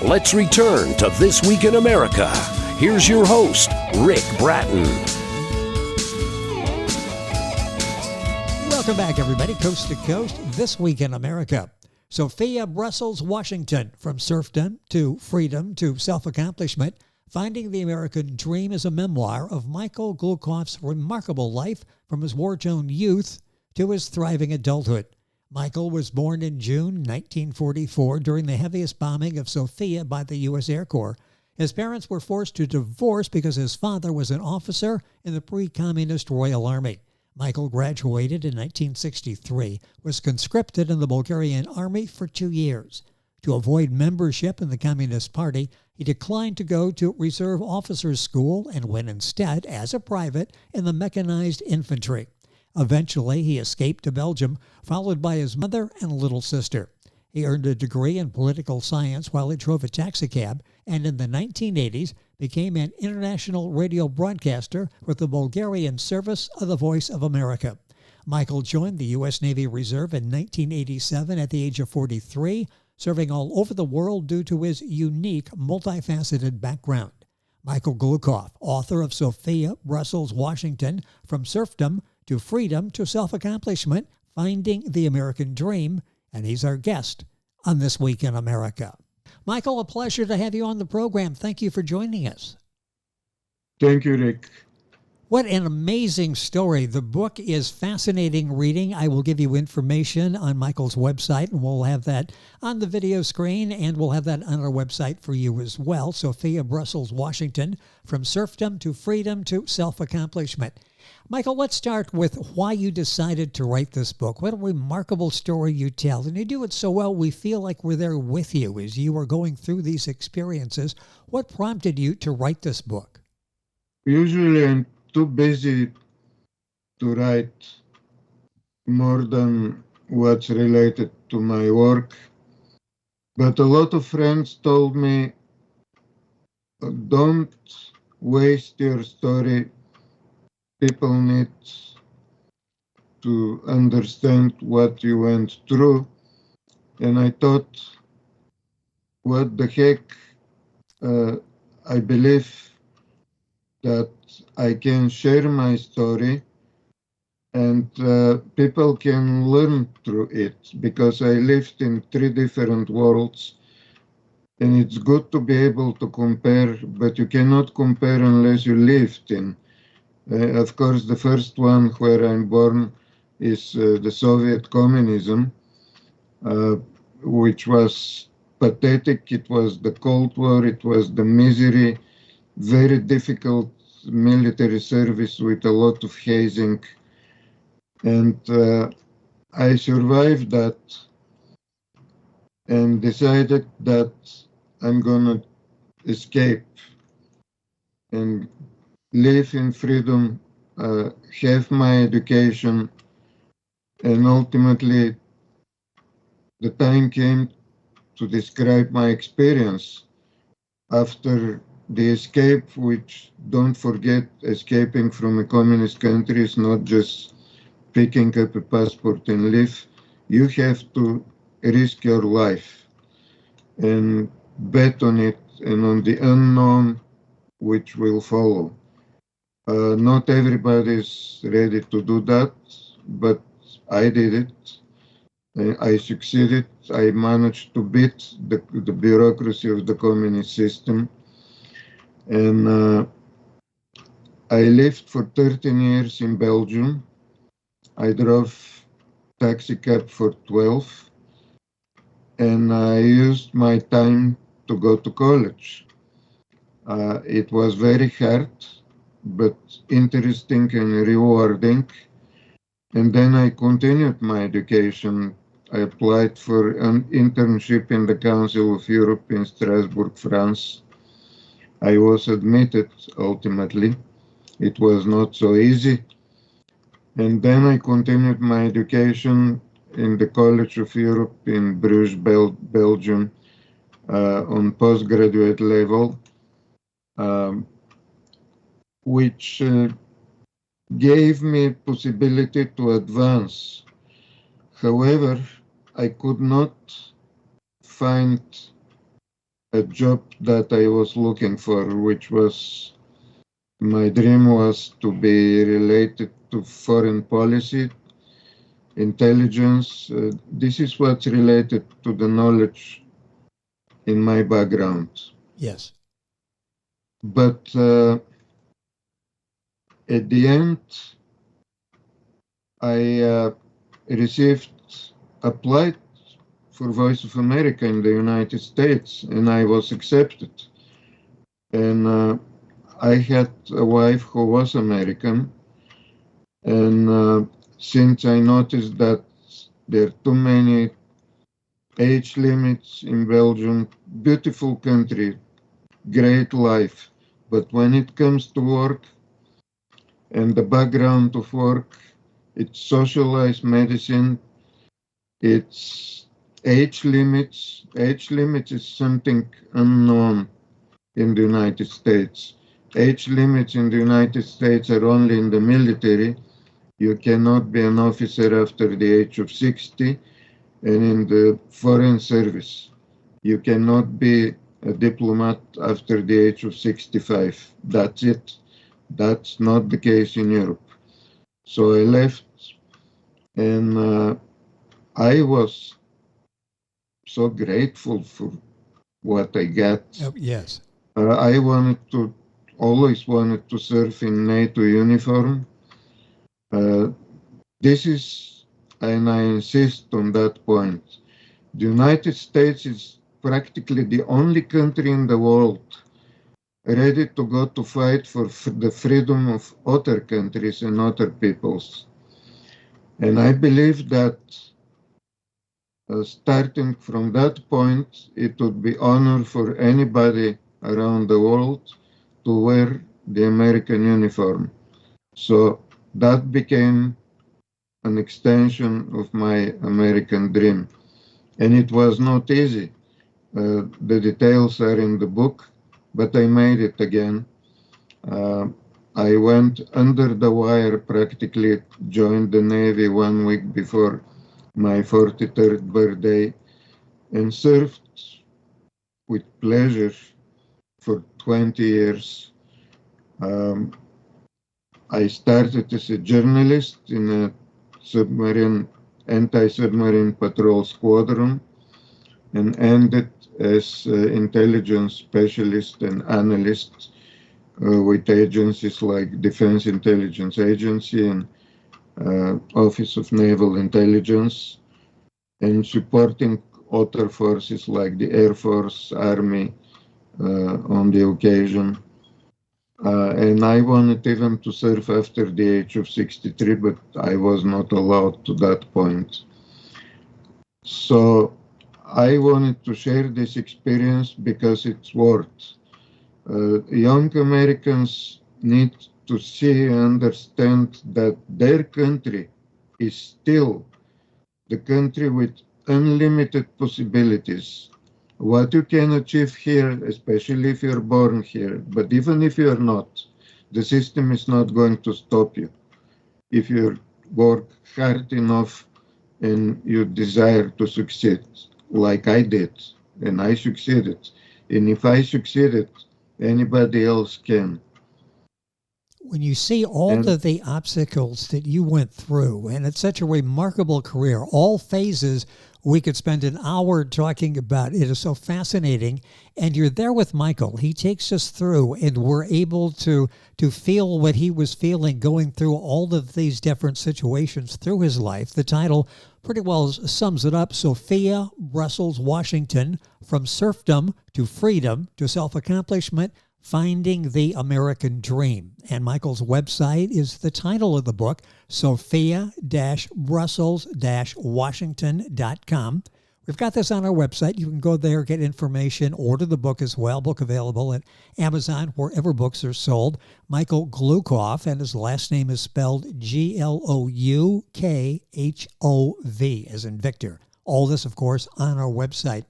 Let's return to This Week in America. Here's your host, Rick Bratton. Welcome back, everybody, coast to coast. This Week in America. Sofia-Brussels-Washington, from serfdom to freedom to self-accomplishment. Finding the American Dream is a memoir of Michael Glouchov's remarkable life from his war-torn youth to his thriving adulthood. Michael was born in June 1944 during the heaviest bombing of Sofia by the U.S. Air Corps. His parents were forced to divorce because his father was an officer in the pre-communist Royal Army. Michael graduated in 1963, was conscripted in the Bulgarian Army for 2 years. To avoid membership in the Communist Party, he declined to go to Reserve Officers School and went instead, as a private, in the mechanized infantry. Eventually, he escaped to Belgium, followed by his mother and little sister. He earned a degree in political science while he drove a taxicab, and in the 1980s became an international radio broadcaster with the Bulgarian service of the Voice of America. Michael joined the U.S. Navy Reserve in 1987 at the age of 43, serving all over the world due to his unique, multifaceted background. Michael Gloukhov, author of Sofia-Brussels-Washington, From Serfdom to Freedom to Self-Accomplishment, Finding the American Dream, and he's our guest on This Week in America. Michael, a pleasure to have you on the program. Thank you for joining us. Thank you, Rick. What an amazing story. The book is fascinating reading. I will give you information on Michael's website, and we'll have that on the video screen, and we'll have that on our website for you as well. Sofia-Brussels-Washington, From Serfdom to Freedom to Self-Accomplishment. Michael, let's start with why you decided to write this book. What a remarkable story you tell. And you do it so well, we feel like we're there with you as you were going through these experiences. What prompted you to write this book? Usually I'm too busy to write more than what's related to my work. But a lot of friends told me, don't waste your story. People need to understand what you went through. And I thought, what the heck, I believe that I can share my story and people can learn through it, because I lived in 3 different worlds. And it's good to be able to compare, but you cannot compare unless you lived in. Of course, the first one where I'm born is the Soviet communism, which was pathetic. It was the Cold War, it was the misery, very difficult military service with a lot of hazing. And I survived that and decided that I'm gonna escape and live in freedom, have my education, and ultimately the time came to describe my experience after the escape, which, don't forget, escaping from a communist country is not just picking up a passport and leave. You have to risk your life and bet on it and on the unknown which will follow. Not everybody is ready to do that, but I did it. I succeeded. I managed to beat the bureaucracy of the communist system. And I lived for 13 years in Belgium. I drove taxi cab for 12. And I used my time to go to college. It was very hard, but interesting and rewarding. And then I continued my education. I applied for an internship in the Council of Europe in Strasbourg, France. I was admitted ultimately. It was not so easy. And then I continued my education in the College of Europe in Bruges, Belgium, on postgraduate level. Which gave me possibility to advance. However, I could not find a job that I was looking for, which was my dream was to be related to foreign policy, intelligence. This is what's related to the knowledge in my background. Yes. But at the end, I applied for Voice of America in the United States, and I was accepted. And I had a wife who was American, and since I noticed that there are too many age limits in Belgium, beautiful country, great life, but when it comes to work and the background of work, it's socialized medicine, it's age limits. Age limits is something unknown in the United States. Age limits in the United States are only in the military. You cannot be an officer after the age of 60, and in the foreign service, you cannot be a diplomat after the age of 65. That's it. That's not the case in Europe. So I left, and I was so grateful for what I got. Oh, yes. I always wanted to serve in NATO uniform. This is, and I insist on that point, the United States is practically the only country in the world ready to go to fight for the freedom of other countries and other peoples. And I believe that starting from that point, it would be honor for anybody around the world to wear the American uniform. So that became an extension of my American dream. And it was not easy. The details are in the book, but I made it again. I went under the wire, practically joined the Navy 1 week before my 43rd birthday, and served with pleasure for 20 years. I started as a journalist in a anti-submarine patrol squadron, and ended as intelligence specialist and analyst with agencies like Defense Intelligence Agency and Office of Naval Intelligence, and supporting other forces like the Air Force, Army on the occasion. And I wanted even to serve after the age of 63, but I was not allowed to that point. So I wanted to share this experience because it's worth. Young Americans need to see and understand that their country is still the country with unlimited possibilities. What you can achieve here, especially if you're born here, but even if you're not, the system is not going to stop you. If you work hard enough and you desire to succeed, like I did, and I succeeded. And if I succeeded, anybody else can. When you see all of the obstacles that you went through, and it's such a remarkable career, all phases, we could spend an hour talking about. It is so fascinating. And you're there with Michael. He takes us through, and we're able to feel what he was feeling going through all of these different situations through his life. The title pretty well sums it up. Sofia-Brussels-Washington, From Serfdom to Freedom to Self-Accomplishment, Finding the American Dream. And Michael's website is the title of the book, Sofia-Brussels-Washington.com. We've got this on our website. You can go there, get information, order the book as well. Book available at Amazon, wherever books are sold. Michael Gloukhov, and his last name is spelled Gloukhov, as in Victor. All this, of course, on our website.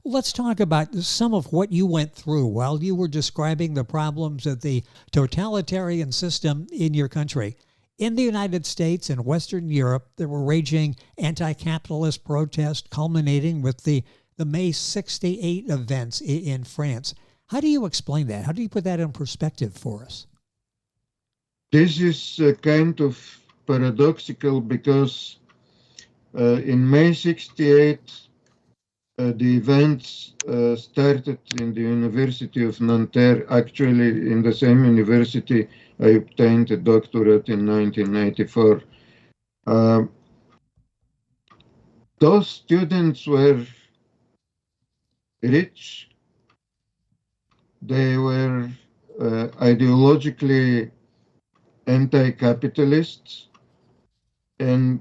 Let's talk about some of what you went through while you were describing the problems of the totalitarian system in your country. In the United States and Western Europe, there were raging anti-capitalist protests culminating with the the May 68 events in France. How do you explain that? How do you put that in perspective for us? This is kind of paradoxical because in May 68, the events started in the University of Nanterre. Actually, in the same university, I obtained a doctorate in 1994. Those students were rich. They were ideologically anti-capitalist, and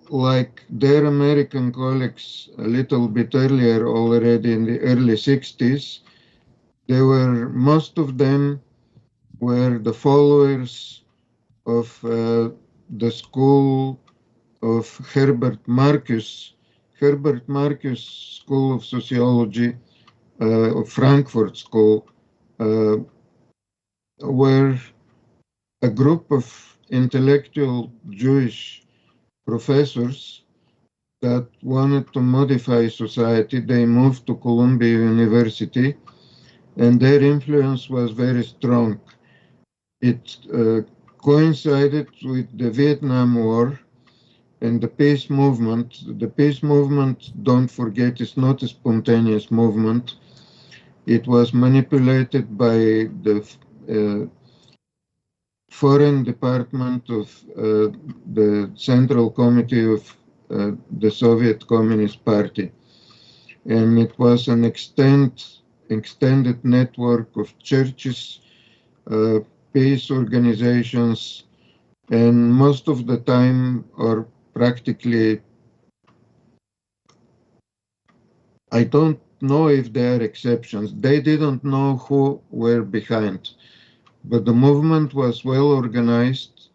like their American colleagues a little bit earlier, already in the early 60s, most of them were the followers of the school of Herbert Marcuse School of Sociology, of Frankfurt School, were a group of intellectual Jewish professors that wanted to modify society. They moved to Columbia University, and their influence was very strong. It coincided with the Vietnam War and the peace movement. The peace movement, don't forget, is not a spontaneous movement. It was manipulated by the Foreign Department of the Central Committee of the Soviet Communist Party. And it was an extended network of churches, peace organizations, and most of the time, or practically, I don't know if there are exceptions. They didn't know who were behind. But the movement was well organized,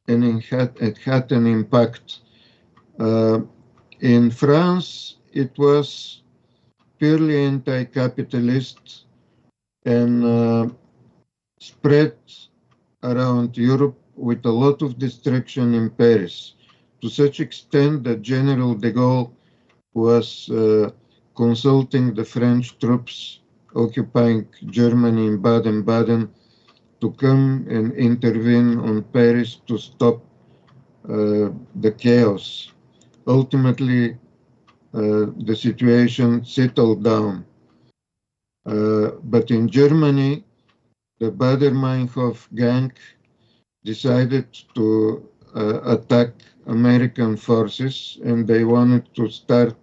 and it had an impact. In France, it was purely anti-capitalist and spread around Europe with a lot of destruction in Paris, to such extent that General de Gaulle was consulting the French troops occupying Germany in Baden-Baden to come and intervene on Paris to stop the chaos. Ultimately, the situation settled down. But in Germany, the Baader-Meinhof gang decided to attack American forces, and they wanted to start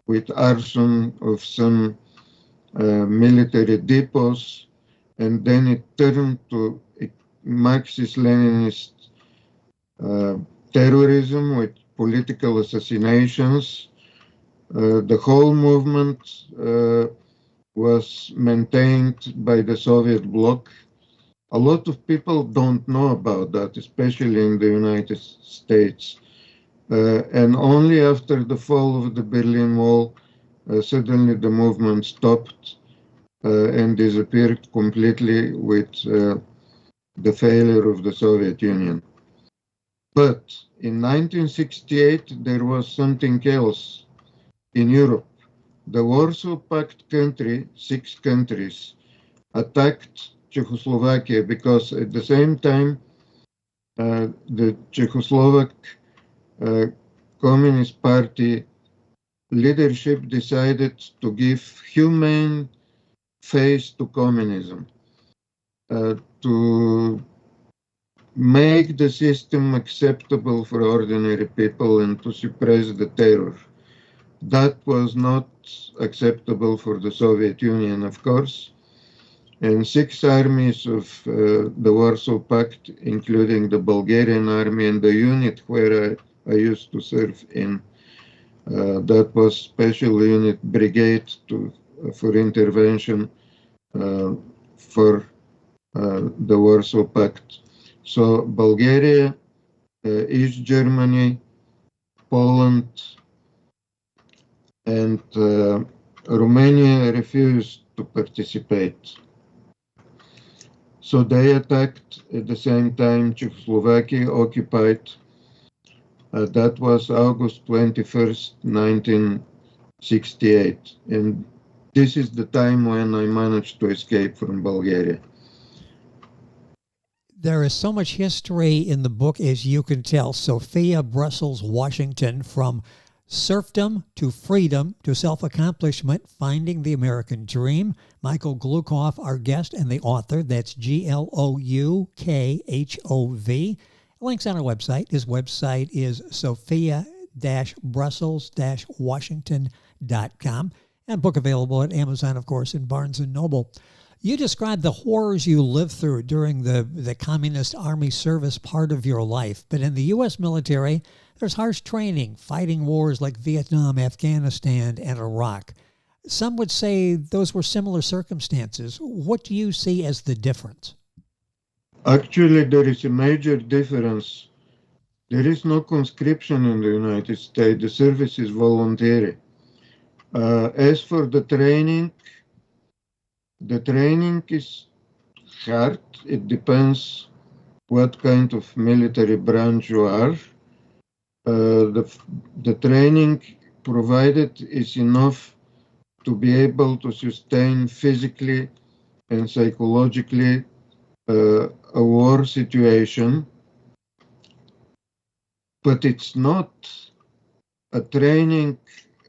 with arson of some military depots, and then it turned to Marxist-Leninist terrorism with political assassinations. The whole movement was maintained by the Soviet bloc. A lot of people don't know about that, especially in the United States. And only after the fall of the Berlin Wall, suddenly the movement stopped and disappeared completely with the failure of the Soviet Union. But in 1968, there was something else in Europe. The Warsaw Pact country, 6 countries, attacked Czechoslovakia because at the same time, the Czechoslovak Communist Party leadership decided to give humane face to communism, to make the system acceptable for ordinary people and to suppress the terror. That was not acceptable for the Soviet Union, of course. And 6 armies of the Warsaw Pact, including the Bulgarian army and the unit where I used to serve in, that was Special Unit Brigade for intervention for the Warsaw Pact. So Bulgaria, East Germany, Poland, and Romania refused to participate. So they attacked at the same time Czechoslovakia, occupied. That was August 21st, 68. And this is the time when I managed to escape from Bulgaria. There is so much history in the book, as you can tell. Sofia-Brussels-Washington, from serfdom to freedom to self-accomplishment, finding the American dream. Michael Gloukhov, our guest and the author. That's Gloukhov. Links on our website. His website is Sofia-Brussels-Washington.com. And book available at Amazon, of course, and Barnes & Noble. You described the horrors you lived through during the Communist Army service part of your life. But in the U.S. military, there's harsh training, fighting wars like Vietnam, Afghanistan, and Iraq. Some would say those were similar circumstances. What do you see as the difference? Actually, there is a major difference. There is no conscription in the United States. The service is voluntary. As for the training is hard. It depends what kind of military branch you are. The training provided is enough to be able to sustain physically and psychologically a war situation, but it's not a training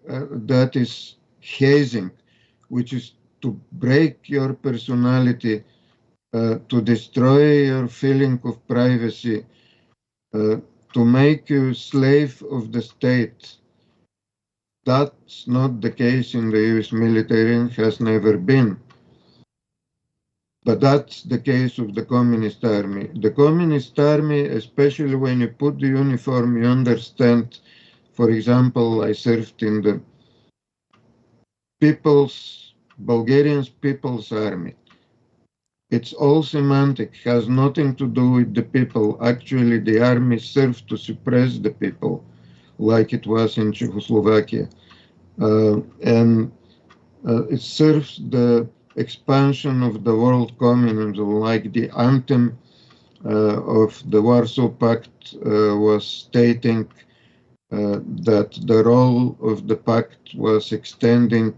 that is hazing, which is to break your personality, to destroy your feeling of privacy, to make you slave of the state. That's not the case in the US military and has never been. But that's the case of the Communist Army. The Communist Army, especially when you put the uniform, you understand. For example, I served in the Bulgarian People's Army. It's all semantic, has nothing to do with the people. Actually, the army served to suppress the people, like it was in Czechoslovakia. It serves the expansion of the world communism, like the anthem of the Warsaw Pact was stating that the role of the pact was extending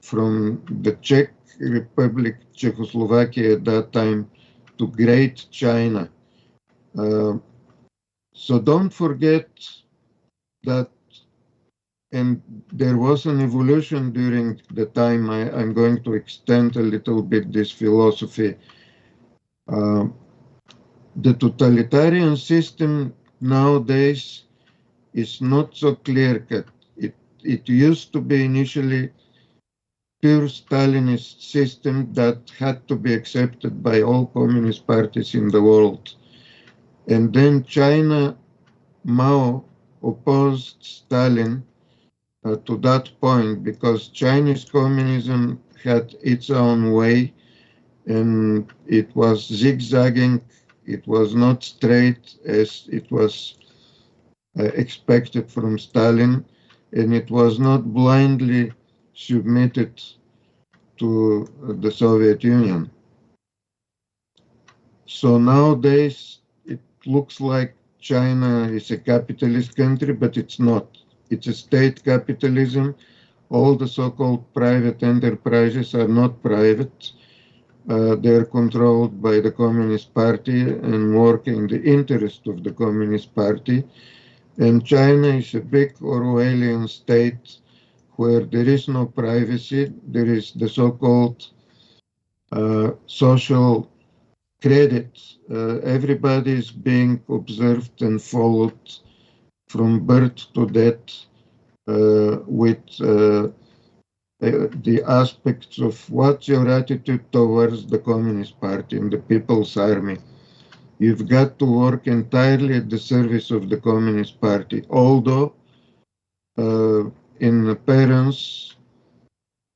from the Czech Republic, Czechoslovakia at that time, to Great China. So don't forget that, and there was an evolution during the time. I'm going to extend a little bit this philosophy. The totalitarian system nowadays is not so clear-cut. It used to be initially pure Stalinist system that had to be accepted by all communist parties in the world. And then China, Mao opposed Stalin to that point because Chinese communism had its own way and it was zigzagging. It was not straight as it was expected from Stalin, and it was not blindly submitted to the Soviet Union. So nowadays it looks like China is a capitalist country, but it's not. It's a state capitalism. All the so-called private enterprises are not private. They're controlled by the Communist Party and work in the interest of the Communist Party. And China is a big Orwellian state where there is no privacy. There is the so-called social credit. Everybody is being observed and followed from birth to death with the aspects of what's your attitude towards the Communist Party and the People's Army. You've got to work entirely at the service of the Communist Party, although in appearance,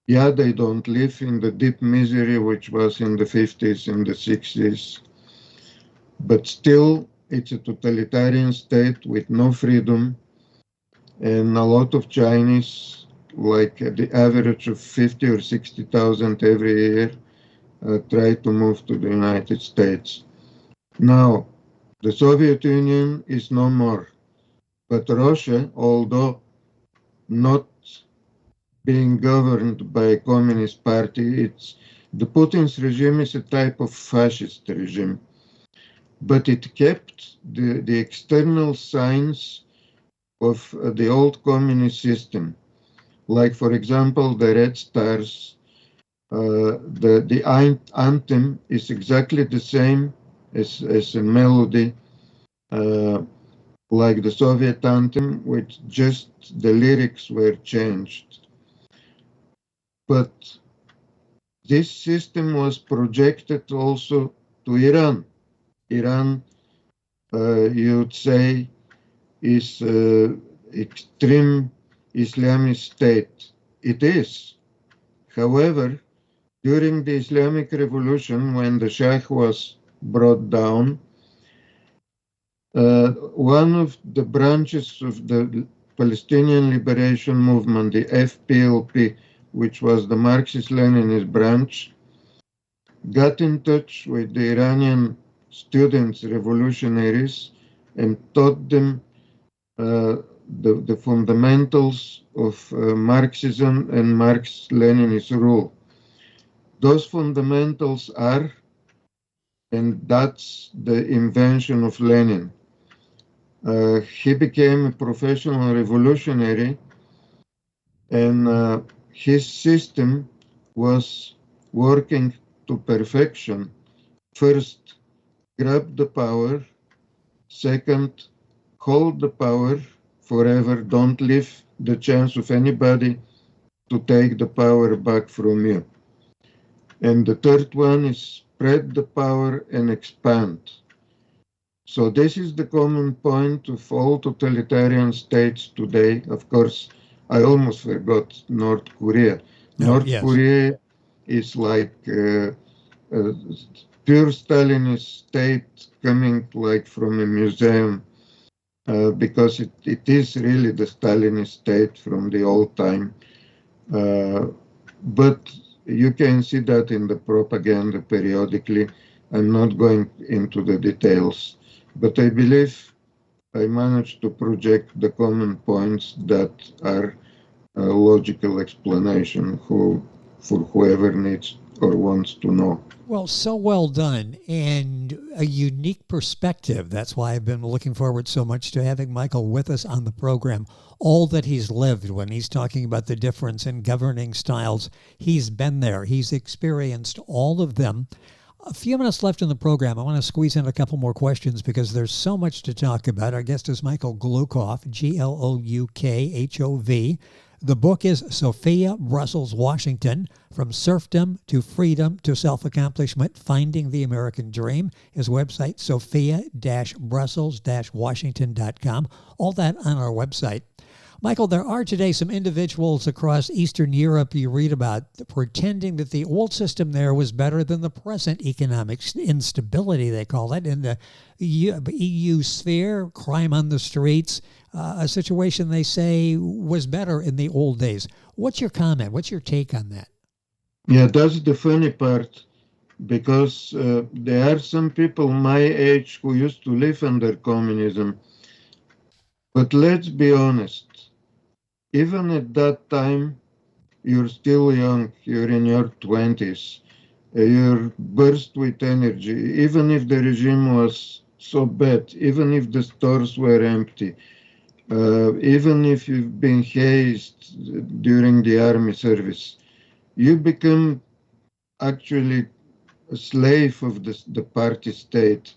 yeah, they don't live in the deep misery which was in the 50s and the 60s, but still it's a totalitarian state with no freedom, and a lot of Chinese, like the average of 50 or 60,000 every year, try to move to the United States. Now, the Soviet Union is no more, but Russia, although not being governed by a communist party. The Putin's regime is a type of fascist regime, but it kept the external signs of the old communist system, like, for example, the red stars. The anthem is exactly the same as a melody, like the Soviet anthem, with just the lyrics were changed. But this system was projected also to Iran. Iran, you'd say, is extreme Islamist state. It is. However, during the Islamic Revolution, when the Shah was brought down, one of the branches of the Palestinian Liberation Movement, the FPLP, which was the Marxist-Leninist branch, got in touch with the Iranian students, revolutionaries, and taught them the fundamentals of Marxism and Marx-Leninist rule. Those fundamentals are, and that's the invention of Lenin. He became a professional revolutionary, and his system was working to perfection. First, grab the power. Second, hold the power forever. Don't leave the chance of anybody to take the power back from you. And the third one is spread the power and expand. So this is the common point of all totalitarian states today. Of course, I almost forgot North Korea. North Korea is like a pure Stalinist state coming like from a museum, because it is really the Stalinist state from the old time. But you can see that in the propaganda periodically. I'm not going into the details, but I believe I managed to project the common points that are a logical explanation for whoever needs or wants to know. Well, so well done, and a unique perspective. That's why I've been looking forward so much to having Michael with us on the program. All that he's lived when he's talking about the difference in governing styles, he's been there. He's experienced all of them. A few minutes left in the program. I want to squeeze in a couple more questions because there's so much to talk about. Our guest is Michael Gloukhov, Gloukhov. The book is Sofia-Brussels-Washington, From Serfdom to Freedom to Self-Accomplishment, Finding the American Dream. His website, sophia-brussels-washington.com. All that on our website. Michael, there are today some individuals across Eastern Europe you read about pretending that the old system there was better than the present economic instability, they call it, in the EU sphere, crime on the streets, a situation they say was better in the old days. What's your comment? What's your take on that? Yeah, that's the funny part, because there are some people my age who used to live under communism. But let's be honest, even at that time, you're still young, you're in your 20s, you're burst with energy, even if the regime was so bad, even if the stores were empty, even if you've been hazed during the army service, you become actually a slave of the party state.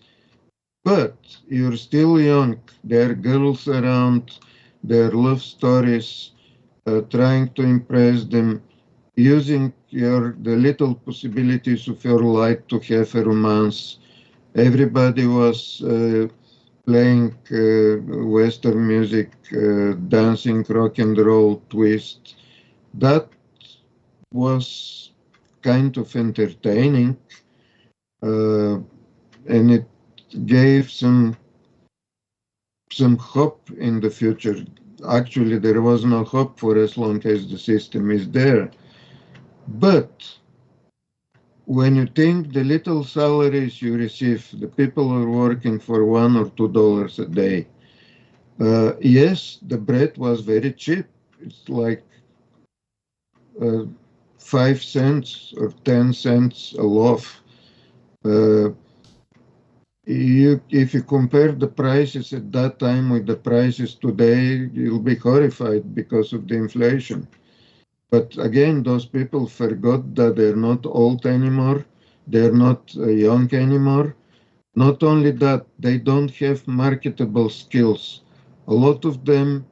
But you're still young. There are girls around, there are love stories, trying to impress them, using the little possibilities of your life to have a romance. Everybody was playing Western music, dancing rock and roll twist. That was kind of entertaining, and it gave some hope in the future. Actually, there was no hope for as long as the system is there. But when you think the little salaries you receive, the people are working for $1 or $2 a day. Yes, the bread was very cheap. It's like uh, 5 cents or 10 cents a loaf. Uh, if you compare the prices at that time with the prices today, you'll be horrified because of the inflation. But again, those people forgot that they're not old anymore. They're not young anymore. Not only that, they don't have marketable skills. A lot of them,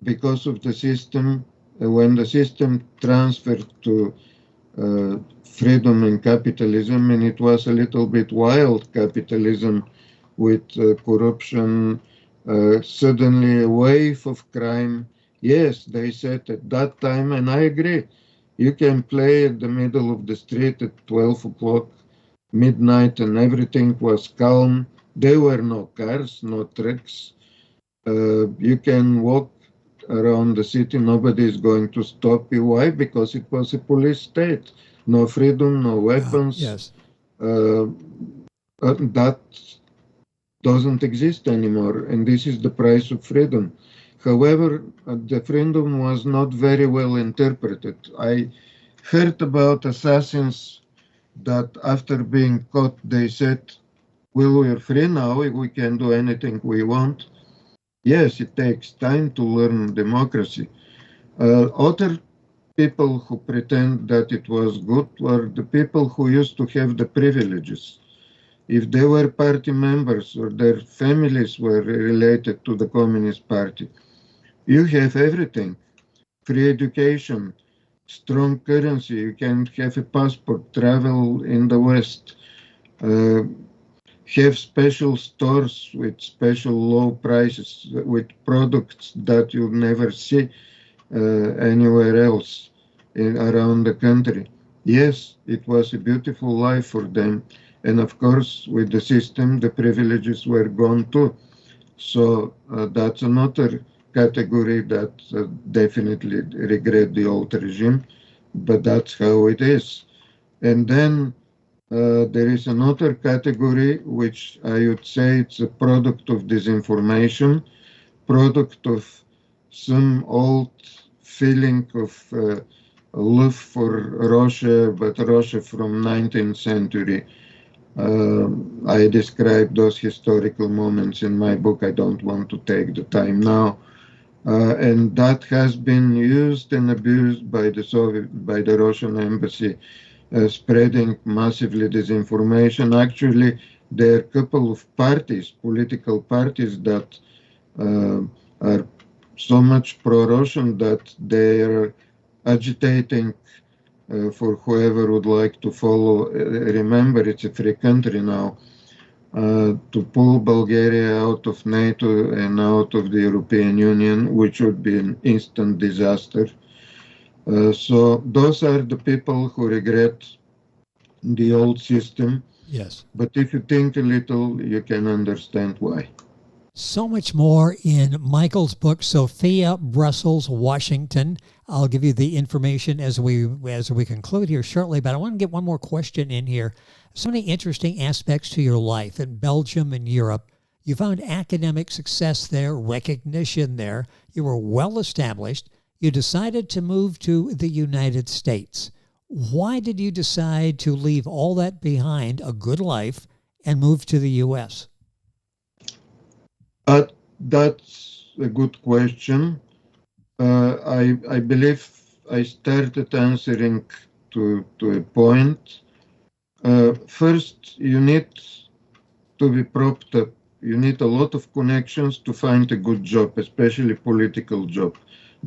because of the system, when the system transferred to freedom and capitalism, and it was a little bit wild capitalism with corruption, suddenly a wave of crime. Yes, they said at that time, and I agree, you can play at the middle of the street at 12 o'clock, midnight, and everything was calm. There were no cars, no trucks. You can walk around the city, nobody is going to stop you. Why? Because it was a police state. No freedom, no weapons. Yes. That doesn't exist anymore, and this is the price of freedom. However, the freedom was not very well interpreted. I heard about assassins that after being caught, they said, well, we're free now, we can do anything we want. Yes, it takes time to learn democracy. Other people who pretend that it was good were the people who used to have the privileges. If they were party members or their families were related to the Communist Party, you have everything. Free education, strong currency, you can have a passport, travel in the West, have special stores with special low prices, with products that you'll never see anywhere else around the country. Yes, it was a beautiful life for them. And of course, with the system, the privileges were gone too. So that's another category that definitely regret the old regime, but that's how it is. And then there is another category, which I would say it's a product of disinformation, product of some old feeling of love for Russia, but Russia from 19th century. I describe those historical moments in my book. I don't want to take the time now. And that has been used and abused by the Russian embassy, spreading massively disinformation. Actually, there are a couple of parties, political parties, that are so much pro-Russian that they are agitating for whoever would like to follow. Remember, it's a free country now. To pull Bulgaria out of NATO and out of the European Union, which would be an instant disaster. So those are the people who regret the old system. Yes. But if you think a little, you can understand why. So much more in Michael's book, Sofia-Brussels-Washington. I'll give you the information as we conclude here shortly, but I want to get one more question in here. So many interesting aspects to your life in Belgium and Europe. You found academic success there, recognition there. You were well established. You decided to move to the United States. Why did you decide to leave all that behind, a good life, and move to the U.S.? That's a good question. I believe I started answering to a point. First, you need to be propped up. You need a lot of connections to find a good job, especially political job.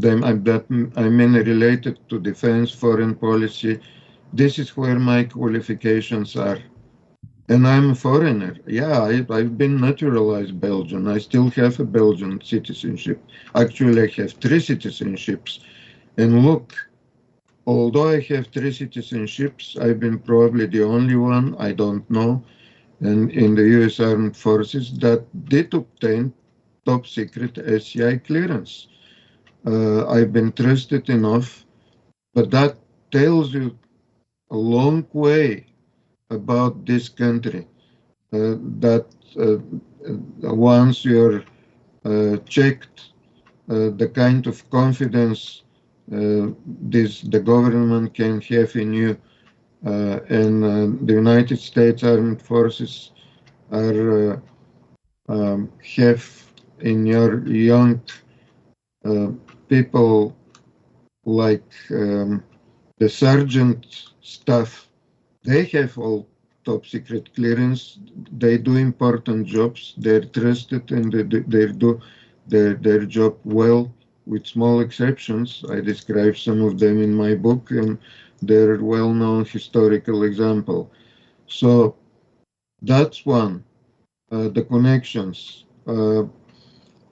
I mean related to defense, foreign policy. This is where my qualifications are. And I'm a foreigner. Yeah, I've been naturalized Belgian. I still have a Belgian citizenship. Actually, I have 3 citizenships. And look, although I have 3 citizenships, I've been probably the only one, I don't know, and in the U.S. Armed Forces that did obtain top secret SCI clearance. I've been trusted enough, but that tells you a long way about this country, that once you're checked, the kind of confidence the government can have in you. And the United States Armed Forces are have in your young people like the sergeant staff. They have all top secret clearance. They do important jobs. They're trusted and they do their job well, with small exceptions. I describe some of them in my book, and they're well-known historical example. So that's one, the connections.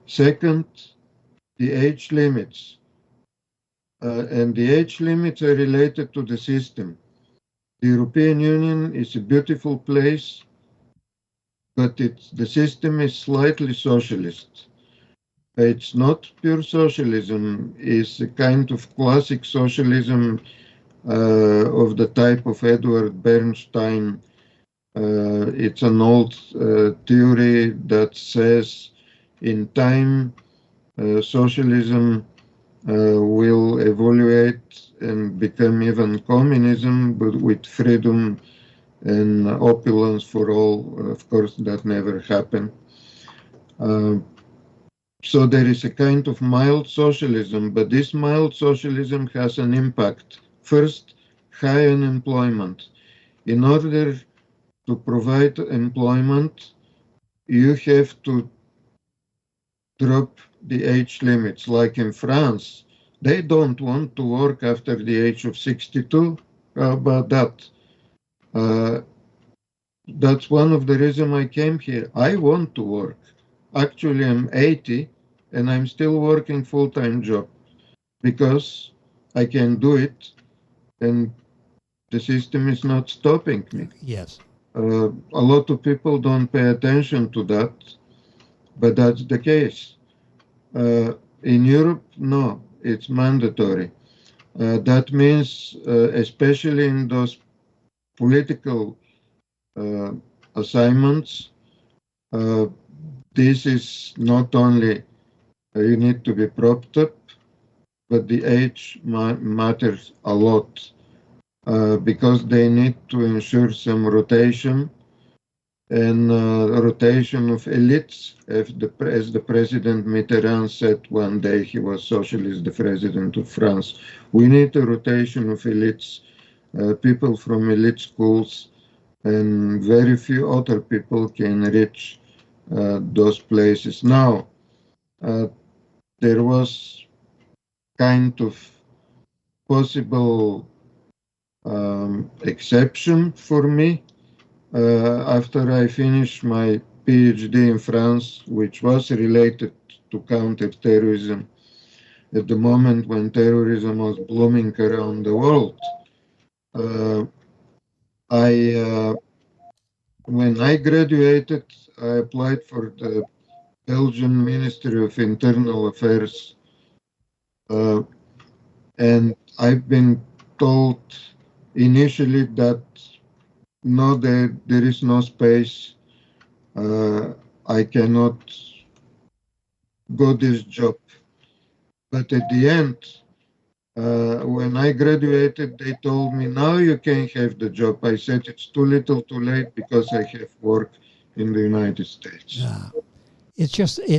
Second, the age limits. And the age limits are related to the system. The European Union is a beautiful place, but the system is slightly socialist. It's not pure socialism. It's a kind of classic socialism of the type of Edward Bernstein. It's an old theory that says in time socialism will evaluate and become even communism, but with freedom and opulence for all. Of course, that never happened. So there is a kind of mild socialism, but this mild socialism has an impact. First, high unemployment. In order to provide employment, you have to drop the age limits. Like in France, they don't want to work after the age of 62. How about that? That's one of the reasons I came here. I want to work. Actually, I'm 80 and I'm still working full-time job because I can do it and the system is not stopping me. Yes. A lot of people don't pay attention to that, but that's the case. In Europe, no, it's mandatory. That means, especially in those political assignments, this is not only you need to be propped up, but the age matters a lot because they need to ensure some rotation and rotation of elites. As the President Mitterrand said one day, he was socialist, the President of France. We need a rotation of elites, people from elite schools, and very few other people can reach those places. Now, there was kind of possible exception for me after I finished my PhD in France, which was related to counterterrorism at the moment when terrorism was blooming around the world. When I graduated, I applied for the Belgian Ministry of Internal Affairs, and I've been told initially that no, there is no space. I cannot go this job. But at the end, when I graduated, they told me, now you can have the job. I said, it's too little too late because I have work in the United States. Yeah. It's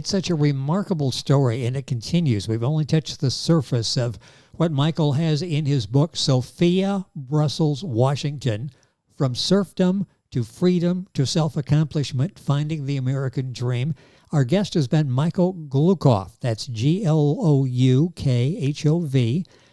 such a remarkable story, and it continues. We've only touched the surface of what Michael has in his book, Sofia-Brussels-Washington, From Serfdom to Freedom to Self-Accomplishment, Finding the American Dream. Our guest has been Michael Gloukhov. That's Gloukhov.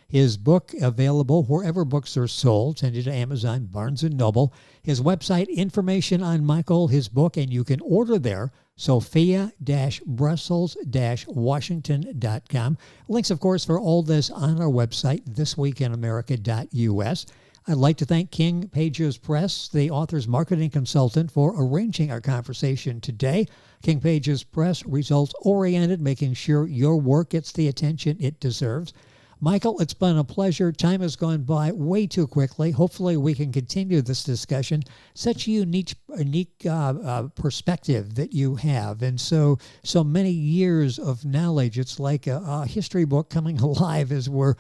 His book available wherever books are sold. Send it to Amazon, Barnes & Noble. His website, information on Michael, his book, and you can order there, Sofia-Brussels-Washington.com. Links, of course, for all this on our website, thisweekinamerica.us. I'd like to thank King Pages Press, the author's marketing consultant, for arranging our conversation today. King Pages Press, results-oriented, making sure your work gets the attention it deserves. Michael, it's been a pleasure. Time has gone by way too quickly. Hopefully we can continue this discussion. Such a unique perspective that you have, and so many years of knowledge. It's like a history book coming alive as we're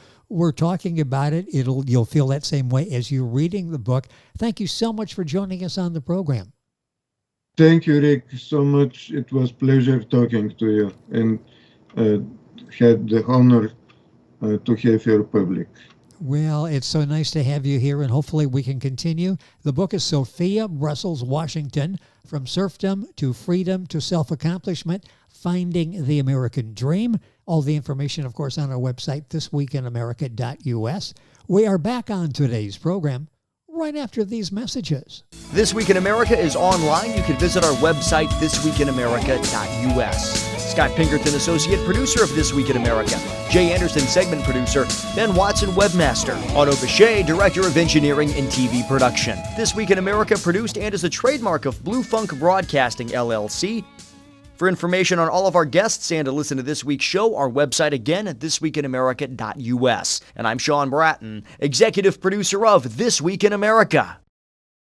talking about it. You'll feel that same way as you're reading the book. Thank you so much for joining us on the program. Thank you, Rick, so much. It was pleasure talking to you, and had the honor to have your public. Well, it's so nice to have you here, and hopefully we can continue. The book is Sofia-Brussels-Washington, From Serfdom to Freedom to Self-Accomplishment, Finding the American Dream. All the information, of course, on our website, thisweekinamerica.us. We are back on today's program right after these messages. This Week in America is online. You can visit our website, thisweekinamerica.us. Scott Pinkerton, Associate Producer of This Week in America. Jay Anderson, Segment Producer. Ben Watson, Webmaster. Otto Bechet, Director of Engineering and TV Production. This Week in America produced and is a trademark of Blue Funk Broadcasting, LLC. For information on all of our guests and to listen to this week's show, our website again at thisweekinamerica.us. And I'm Sean Bratton, Executive Producer of This Week in America.